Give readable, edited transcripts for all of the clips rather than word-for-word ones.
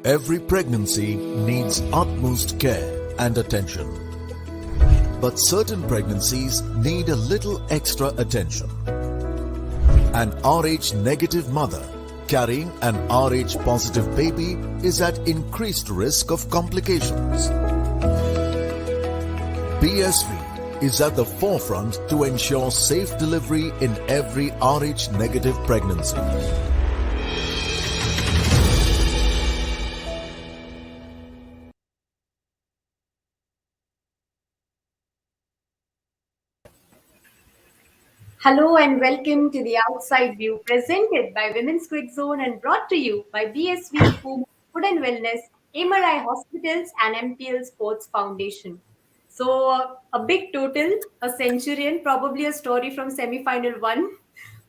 Every pregnancy needs utmost care and attention. But certain pregnancies need a little extra attention. An Rh negative mother carrying an Rh positive baby is at increased risk of complications. BSV is at the forefront to ensure safe delivery in every Rh negative pregnancy. Hello and welcome to the Outside View, presented by Women's Quick Zone and brought to you by BSV Food and Wellness, MRI Hospitals and MPL Sports Foundation. So a big total, a centurion, probably a story from semi-final one.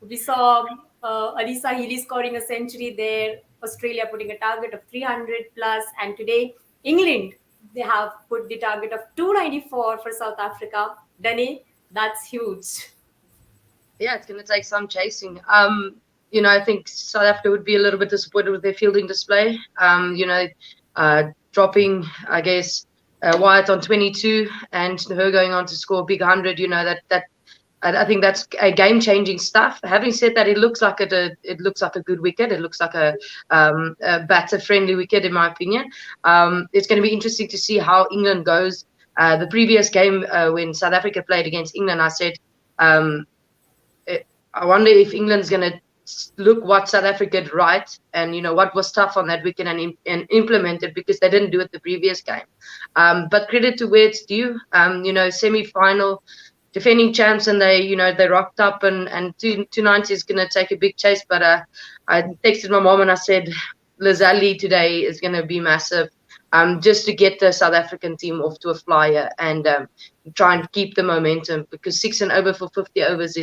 We saw Alisa Healy scoring a century there, Australia putting a target of 300 plus, and today England, they have put the target of 294 for South Africa. Danny, that's huge. Yeah, it's going to take some chasing. I think South Africa would be a little bit disappointed with their fielding display. Dropping, I guess, Wyatt on 22 and her going on to score a big 100. I think that's a game-changing stuff. Having said that, it looks like it looks like a good wicket. It looks like a batter-friendly wicket, in my opinion. It's going to be interesting to see how England goes. The previous game when South Africa played against England, I said. I wonder if England's going to look what South Africa did right and, what was tough on that wicket and implement it, because they didn't do it the previous game. But credit to where it's due. Semi-final, defending champs, and they rocked up, and 290 is going to take a big chase. But I texted my mom and I said, Lazali today is going to be massive. Just to get the South African team off to a flyer and try and keep the momentum, because 6 and over for 50 overs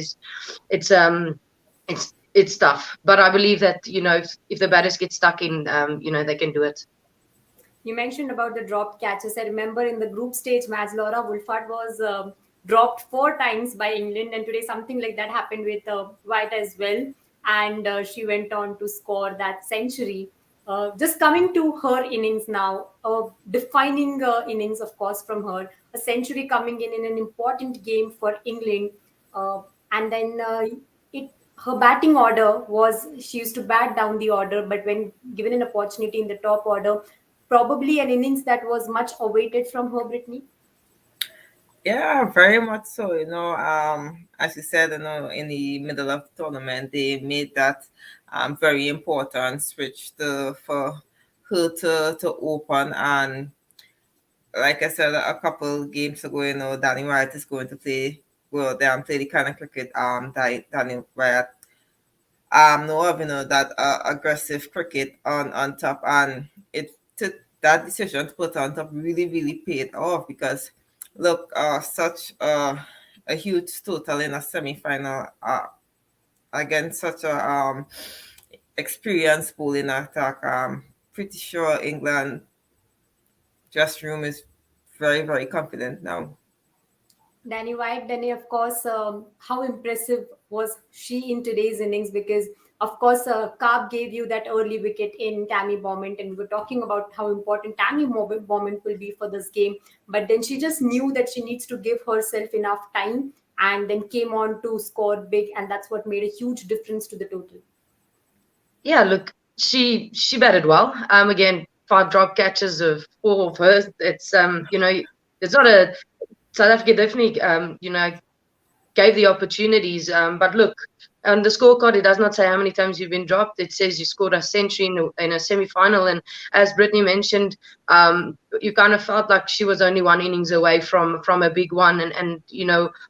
it's tough. But I believe that if the batters get stuck in, they can do it. You mentioned about the dropped catches. I remember in the group stage match, Laura Wolfart was dropped 4 times by England, and today something like that happened with White as well, and she went on to score that century. Just coming to her innings now, defining innings, of course, from her, a century coming in an important game for England. And then her batting order was, she used to bat down the order, but when given an opportunity in the top order, probably an innings that was much awaited from her, Brittany. Yeah, very much so. As you said, in the middle of the tournament, they made that very important switch for her to open. And like I said a couple games ago, Dannielle Wyatt is going to play the kind of cricket that Dannielle Wyatt that aggressive cricket on top, and that decision to put on top really, really paid off, because look, such a huge total in a semi-final against such a experienced bowling attack. Pretty sure England dressing room is very, very confident now. Dannielle Wyatt, of course, how impressive was she in today's innings? Because, of course, Carp gave you that early wicket in Tammy Beaumont, and we were talking about how important Tammy Beaumont will be for this game. But then she just knew that she needs to give herself enough time, and then came on to score big, and that's what made a huge difference to the total. Yeah, look, she batted well. Again, 5 drop catches of 4 of hers. It's it's not a South Africa definitely gave the opportunities. But look, on the scorecard, it does not say how many times you've been dropped. It says you scored a century in a semi-final. And as Brittany mentioned, you kind of felt like she was only 1 innings away from a big one. And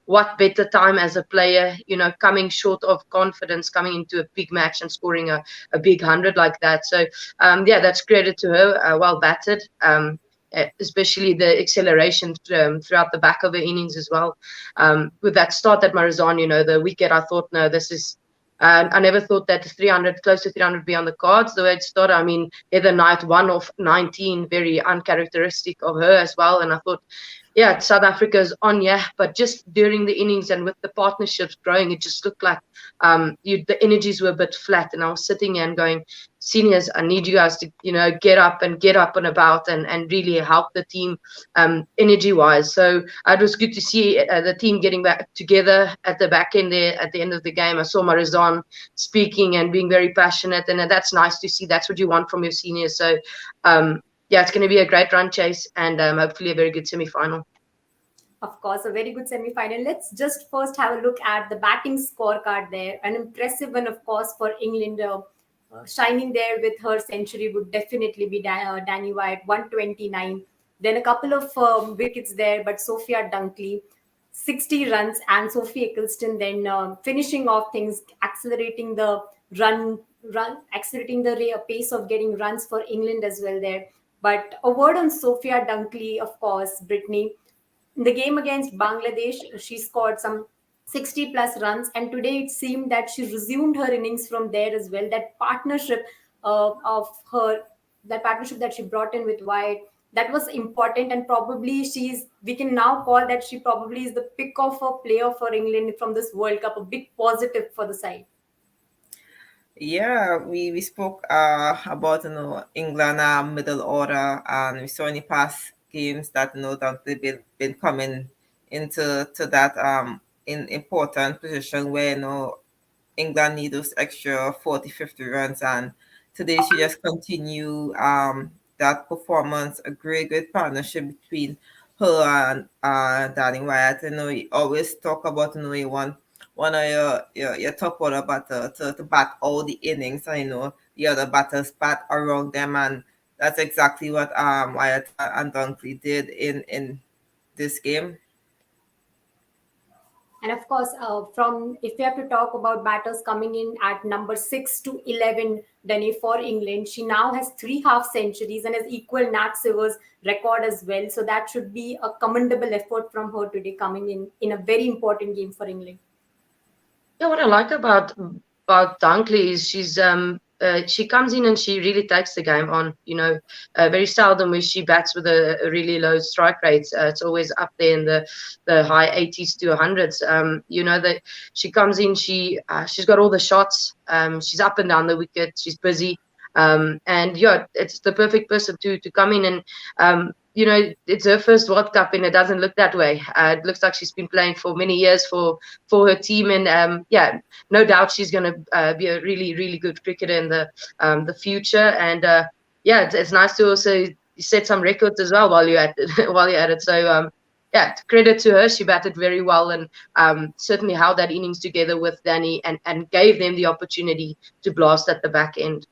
what better time as a player, coming short of confidence, coming into a big match and scoring a big 100 like that. So, that's credit to her. Well batted. Especially the acceleration throughout the back of her innings as well. With that start at Marizan, the wicket, I thought, no, this is. I never thought that 300, close to 300, would be on the cards. The way it started, I mean, Heather Knight, 1 of 19, very uncharacteristic of her as well. And I thought yeah, South Africa's on, yeah, but just during the innings and with the partnerships growing, it just looked like the energies were a bit flat. And I was sitting here and going, seniors, I need you guys to, get up and about and really help the team energy wise. So it was good to see the team getting back together at the back end there at the end of the game. I saw Marizon speaking and being very passionate, and that's nice to see. That's what you want from your seniors. So, yeah, it's going to be a great run chase and hopefully a very good semi-final. Of course, a very good semi-final. Let's just first have a look at the batting scorecard there. An impressive one, of course, for England. Shining there with her century would definitely be Dannielle Wyatt, 129. Then a couple of wickets there, but Sophia Dunkley, 60 runs, and Sophie Eccleston then finishing off things, accelerating the accelerating the pace of getting runs for England as well there. But a word on Sophia Dunkley, of course, Brittany. In the game against Bangladesh, she scored some 60 plus runs, and today it seemed that she resumed her innings from there as well. That partnership of her, that partnership that she brought in with White, that was important, and probably we can now call that she probably is the pick of a player for England from this World Cup, a big positive for the side. Yeah, we spoke about England middle order, and we saw in the past games that that they've been coming into that in important position where England need those extra 40, 50 runs, and today she just continue that performance, a great partnership between her and Dannielle Wyatt. You always talk about you want one of your top order batter to bat all the innings. I know the other batters bat around them, and that's exactly what Wyatt and Dunkley did in this game. And of course, from if we have to talk about batters coming in at number 6 to 11, Danny for England, she now has 3 half centuries and has equal Nat Silver's record as well. So that should be a commendable effort from her today, coming in a very important game for England. Yeah, what I like about Dunkley is she comes in and she really takes the game on. Very seldom when she bats with a really low strike rate. It's always up there in the high 80s to 100s. That she comes in, she's got all the shots. She's up and down the wicket. She's busy. And yeah, it's the perfect person to come in and it's her first World Cup, and it doesn't look that way. It looks like she's been playing for many years for her team, and yeah, no doubt she's going to be a really, really good cricketer in the future. And yeah, it's nice to also set some records as well while you're at it. While you're at it. So yeah, credit to her. She batted very well and certainly held that innings together with Danny and gave them the opportunity to blast at the back end.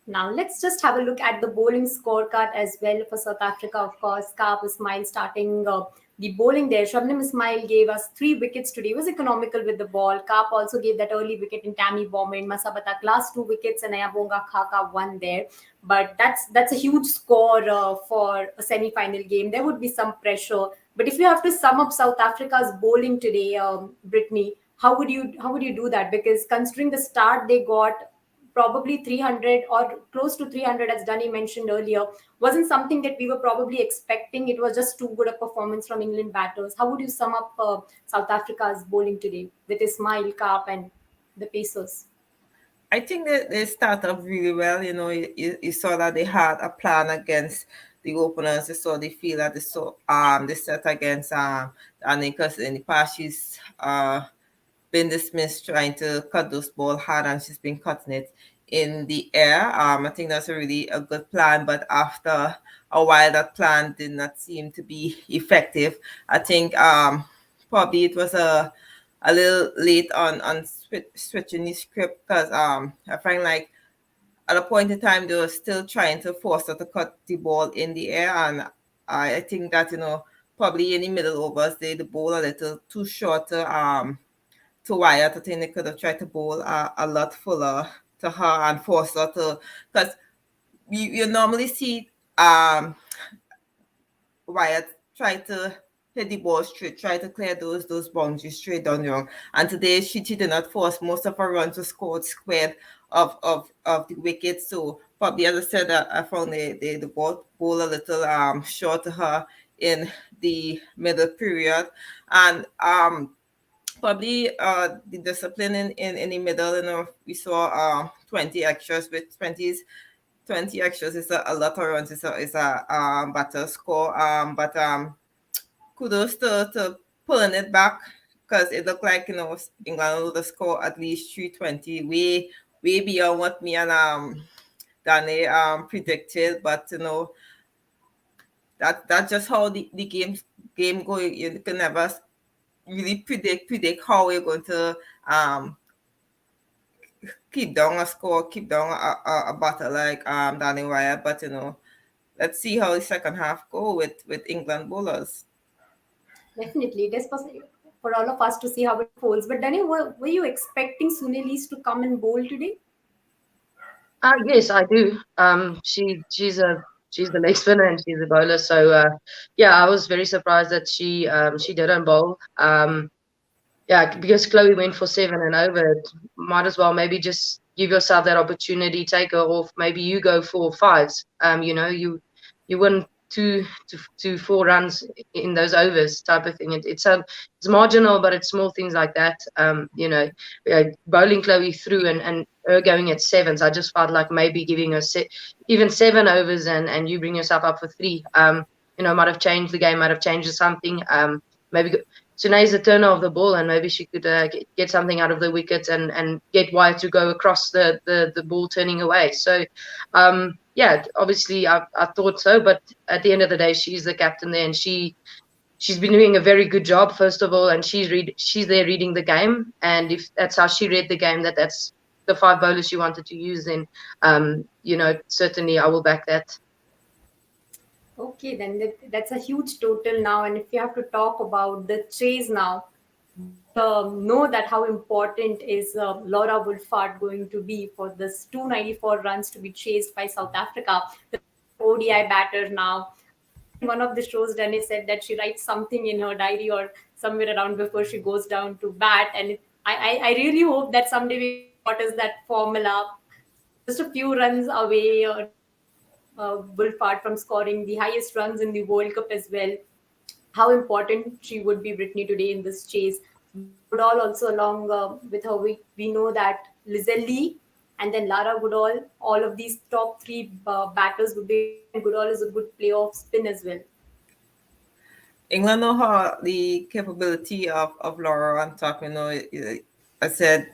Now, let's just have a look at the bowling scorecard as well for South Africa. Of course, Kaap Ismail starting the bowling there. Shabnam Ismail gave us 3 wickets today. He was economical with the ball. Kaap also gave that early wicket in Tammy Bowman. Masabatak last 2 wickets, and Ayabonga Khaka 1 there. But that's a huge score for a semi-final game. There would be some pressure. But if you have to sum up South Africa's bowling today, Brittany, how would you do that? Because considering the start they got, probably 300 or close to 300, as Danny mentioned earlier, wasn't something that we were probably expecting. It was just too good a performance from England batters. How would you sum up South Africa's bowling today with Ismail, Kaap and the Pacers? I think that they start off really well. You saw that they had a plan against the openers. You saw they feel that they set against Annie, because in the past she's been dismissed trying to cut those ball hard, and she's been cutting it in the air. I think that's a good plan, but after a while that plan did not seem to be effective. I think probably it was a little late on switching the script, because I find like at a point in time they were still trying to force her to cut the ball in the air, and I think that probably in the middle overs the ball a little too short to Wyatt. I think they could have tried to bowl a lot fuller to her and force her to, because you normally see Wyatt try to hit the ball straight, try to clear those boundaries straight down the wrong. And today she did not force. Most of her runs were scored squared of the wicket. So probably, as I said, I found the ball a little short to her in the middle period. And probably the discipline in the middle, we saw 20 extras with 20 extras is a lot of runs. It's a better score. But kudos to pulling it back, because it looked like England would score at least 320, way beyond what me and Danny predicted. But that's just how the game go. You can never really predict how we're going to keep down a score, keep down a battle like Dannielle Wyatt. But let's see how the second half go with England bowlers. Definitely, it is possible for all of us to see how it folds. But Danny, were you expecting Sunil to come and bowl today? Yes, I do. She's the leg spinner and she's a bowler. So yeah, I was very surprised that she didn't bowl. Yeah, because Chloe went for 7 and over. Might as well maybe just give yourself that opportunity, take her off. Maybe you go for 5s. You win 2 to 4 runs in those overs type of thing. It's marginal, but it's small things like that. Bowling Chloe through and her going at 7s. I just felt like maybe giving her even 7 overs and you bring yourself up for 3. Might have changed the game, might have changed something. Maybe Sunae's the turner of the ball, and maybe she could get something out of the wickets and get Wyatt to go across the ball turning away. So, yeah, obviously I thought so, but at the end of the day, she's the captain there, and she's been doing a very good job, first of all, and she's there reading the game, and if that's how she read the game, that's the 5 bowlers she wanted to use, then certainly I will back that. Okay, then that's a huge total now. And if you have to talk about the chase now, know that how important is Laura Wolfart going to be for this 294 runs to be chased by South Africa, the ODI batter now. In one of the shows, Danny said that she writes something in her diary or somewhere around before she goes down to bat. And I really hope that someday we what is that formula, just a few runs away or Wolfart from scoring the highest runs in the World Cup as well. How important she would be, Brittany, today in this chase. Goodall also along with her. We know that Lizelle Lee and then Lara Goodall, all of these top 3 batters would be. Goodall is a good player of spin as well. England know how the capability of Laura on top. I said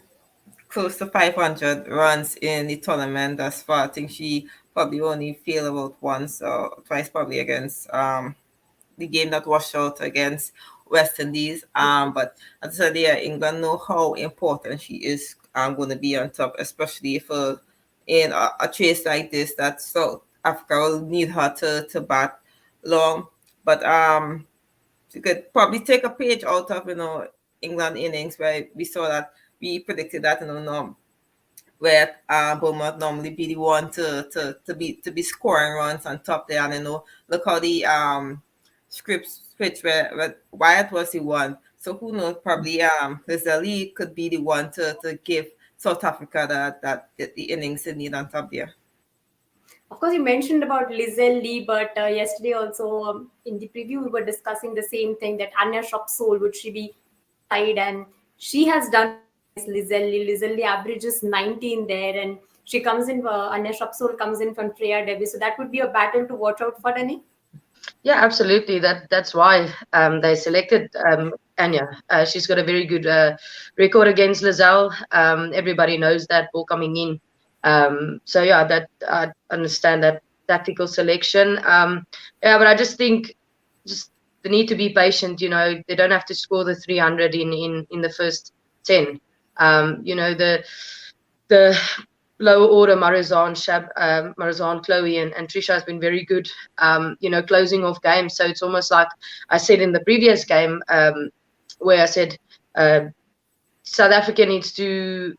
close to 500 runs in the tournament thus far. I think she probably only failed about once or twice, probably against the game that washed out against West Indies. But as I said, yeah, England know how important she is going to be on top, especially if in a chase like this that South Africa will need her to bat long. But you could probably take a page out of England innings where we saw that we predicted that where Bournemouth normally be the one to be scoring runs on top there, and look how the script switch where Wyatt was the one. So who knows? Probably Lizelle Lee could be the one to give South Africa that the innings they need on top there. Of course, you mentioned about Lizelle Lee, but yesterday also in the preview we were discussing the same thing, that Anya Shopsole, would she be side, and she has done Lizelle Lee. Lizelle Lee averages 19 there, and she comes in. Anya Shopsole comes in from Freya Devi, so that would be a battle to watch out for, Danny. Yeah, absolutely. That's why they selected Anya. She's got a very good record against Lizelle. Everybody knows that ball coming in. So yeah, that I understand that tactical selection. Yeah, but I just think they need to be patient. They don't have to score the 300 in the first 10. The lower order, Marizan, Chloe, and Trisha has been very good, closing off games. So it's almost like I said in the previous game, where I said South Africa needs to,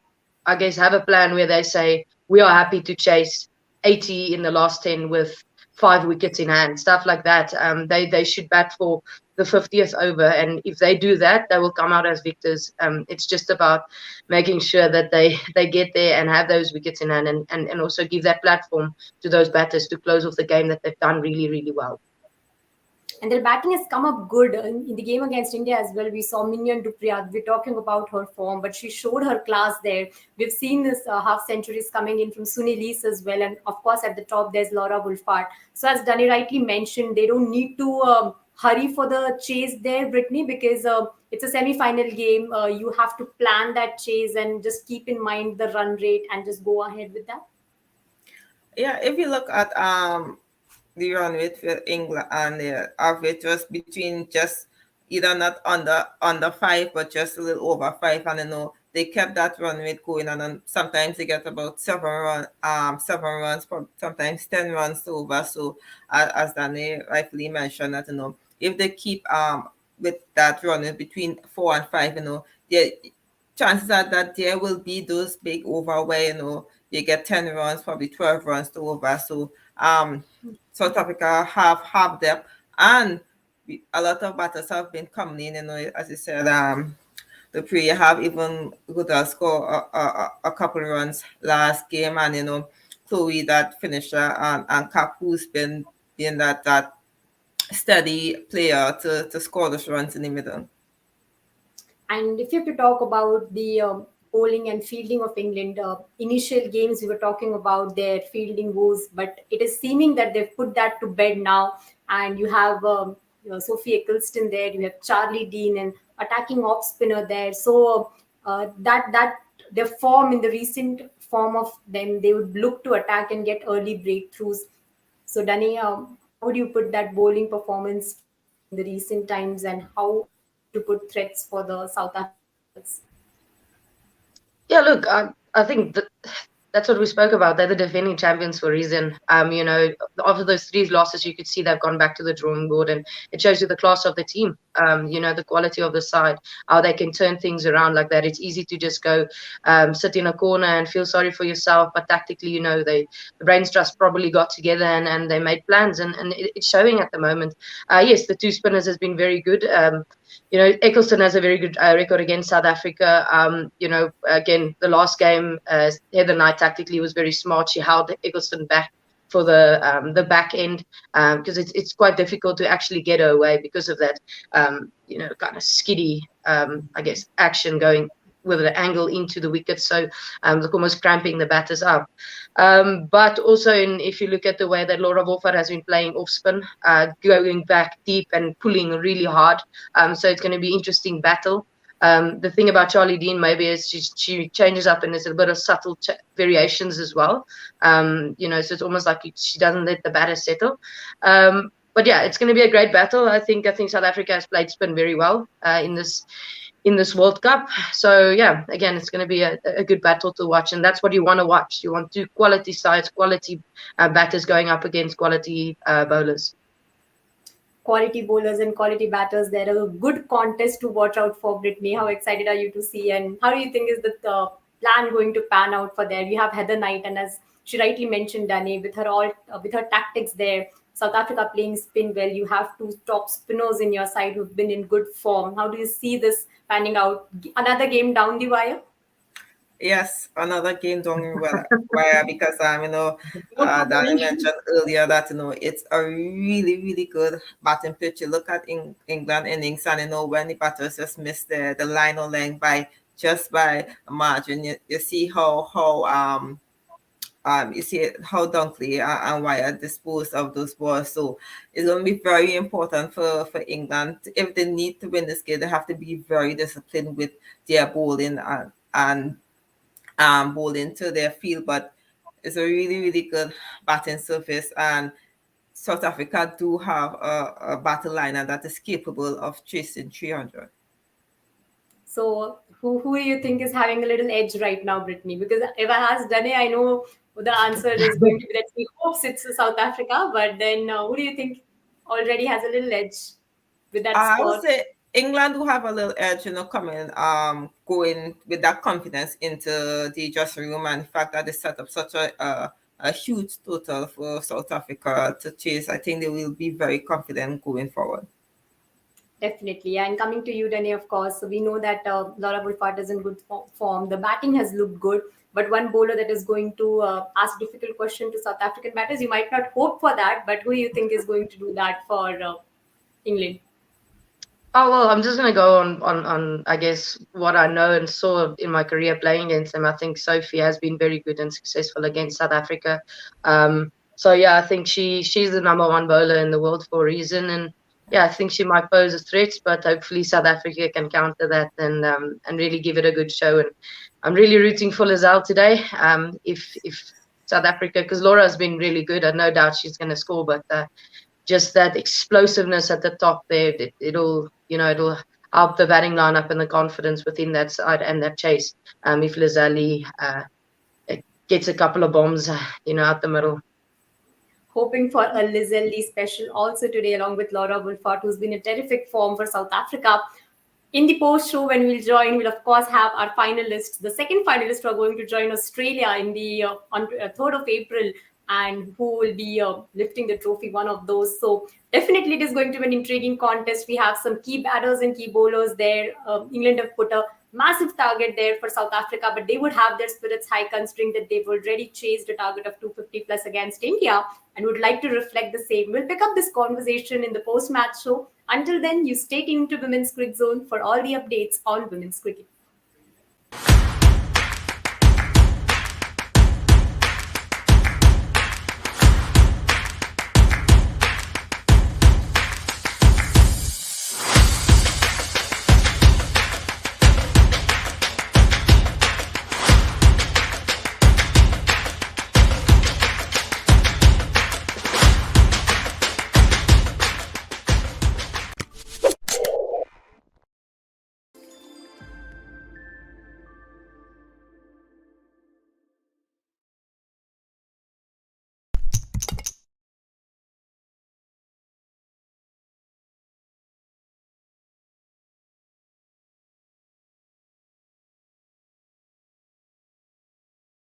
I guess, have a plan where they say, we are happy to chase 80 in the last 10 with 5 wickets in hand, stuff like that. They should bat for the 50th over, and if they do that, they will come out as victors. It's just about making sure that they get there and have those wickets in hand, and also give that platform to those batters to close off the game that they've done really, really well. And their batting has come up good in the game against India as well. We saw Minion Dupriya. We're talking about her form, but she showed her class there. We've seen this half centuries coming in from Sunil Lees as well, and of course at the top there's Laura Wolfart. So as Danny rightly mentioned, they don't need to hurry for the chase there, Brittany, because it's a semi-final game. You have to plan that chase and just keep in mind the run rate and just go ahead with that. Yeah, if you look at the run rate for England, and the average was between just either not under five, but just a little over five. And they kept that run rate going, and then sometimes they get about 7 runs, sometimes 10 runs over. So as Danny rightfully mentioned, that if they keep with that run rate between 4 and 5, the chances are that there will be those big over where you get 10 runs, probably 12 runs to over. So South Africa have depth, and a lot of batters have been coming in. As you said, the player have even good score a couple of runs last game, and Chloe, that finisher, and Cap, who's been that steady player to score those runs in the middle. And if you have to talk about the bowling and fielding of England, initial games we were talking about their fielding woes, but it is seeming that they've put that to bed now. And you have Sophie Eccleston there, you have Charlie Dean, and attacking off spinner there. So that their form in the recent form of them, they would look to attack and get early breakthroughs. So Danny, how would you put that bowling performance for England in the recent times, and how are they going to put threats for the South African bowlers? Yeah, look, I think that's what we spoke about. They're the defending champions for a reason. After those three losses, you could see they've gone back to the drawing board, and it shows you the class of the team. The quality of the side, how they can turn things around like that. It's easy to just go sit in a corner and feel sorry for yourself, but tactically, the brains trust probably got together and they made plans, and it's showing at the moment. Yes, the two spinners has been very good. Eccleston has a very good record against South Africa. Again, the last game, Heather Knight tactically was very smart. She held Eccleston back for the back end because it's quite difficult to actually get her away because of that, kind of skiddy, I guess, action going with an angle into the wicket. So like almost cramping the batters up. But also, if you look at the way that Laura Wolfert has been playing off spin, going back deep and pulling really hard. So it's going to be interesting battle. The thing about Charlie Dean maybe is she changes up and there's a bit of subtle variations as well. So it's almost like she doesn't let the batter settle. But yeah, it's going to be a great battle. I think South Africa has played spin very well in this World Cup. So yeah, again, it's going to be a good battle to watch, and that's what you want to watch. You want two quality sides, quality batters going up against quality bowlers. Quality bowlers and quality batters. They're a good contest to watch out for, Brittany. How excited are you to see, and how do you think is the plan going to pan out for there? You have Heather Knight, and as she rightly mentioned, Danny, with her tactics there, South Africa playing spin well. You have two top spinners in your side who've been in good form. How do you see this panning out? Another game down the wire? Yes, another game doing well, why? Because Danny mentioned earlier that it's a really really good batting pitch. You look at England innings, and when the batters just miss the line or length by a margin, you see how you see how Dunkley and Wyatt dispose of those balls. So it's going to be very important for England. If they need to win this game, they have to be very disciplined with their bowling and bowling to their field. But it's a really, really good batting surface, and South Africa do have a battle liner that is capable of chasing 300. So who do you think is having a little edge right now, Brittany? Because if I ask Danny, I know the answer is going to be that he hopes it's South Africa, but then who do you think already has a little edge with that I score? would say England will have a little edge, coming, going with that confidence into the dressing room, and the fact that they set up such a huge total for South Africa to chase. I think they will be very confident going forward. Definitely. And coming to you, Danny, of course, so we know that Laura Wolfart is in good form. The batting has looked good, but one bowler that is going to ask difficult question to South African batters, you might not hope for that, but who do you think is going to do that for England? Oh well, I'm just gonna go on I guess what I know and saw in my career playing against them. I think Sophie has been very good and successful against South Africa. So yeah, I think she's the number one bowler in the world for a reason, and yeah, I think she might pose a threat, but hopefully South Africa can counter that and really give it a good show. And I'm really rooting for Lizelle today. If South Africa, because Laura has been really good, I no doubt she's going to score, but just that explosiveness at the top there, it'll help the batting lineup and the confidence within that side and that chase. If Lizelle gets a couple of bombs, out the middle. Hoping for a Lizelle Lee special also today, along with Laura Wolfart, who's been in terrific form for South Africa. In the post show, when we'll join, we'll of course have our finalists. The second finalists who are going to join Australia in the on 3rd of April, and who will be lifting the trophy, one of those. So definitely it is going to be an intriguing contest. We have some key batters and key bowlers there. England have put a massive target there for South Africa, but they would have their spirits high considering that they've already chased a target of 250 plus against India and would like to reflect the same. We'll pick up this conversation in the post-match show. Until then, you stay tuned to Women's Cricket Zone for all the updates on women's cricket.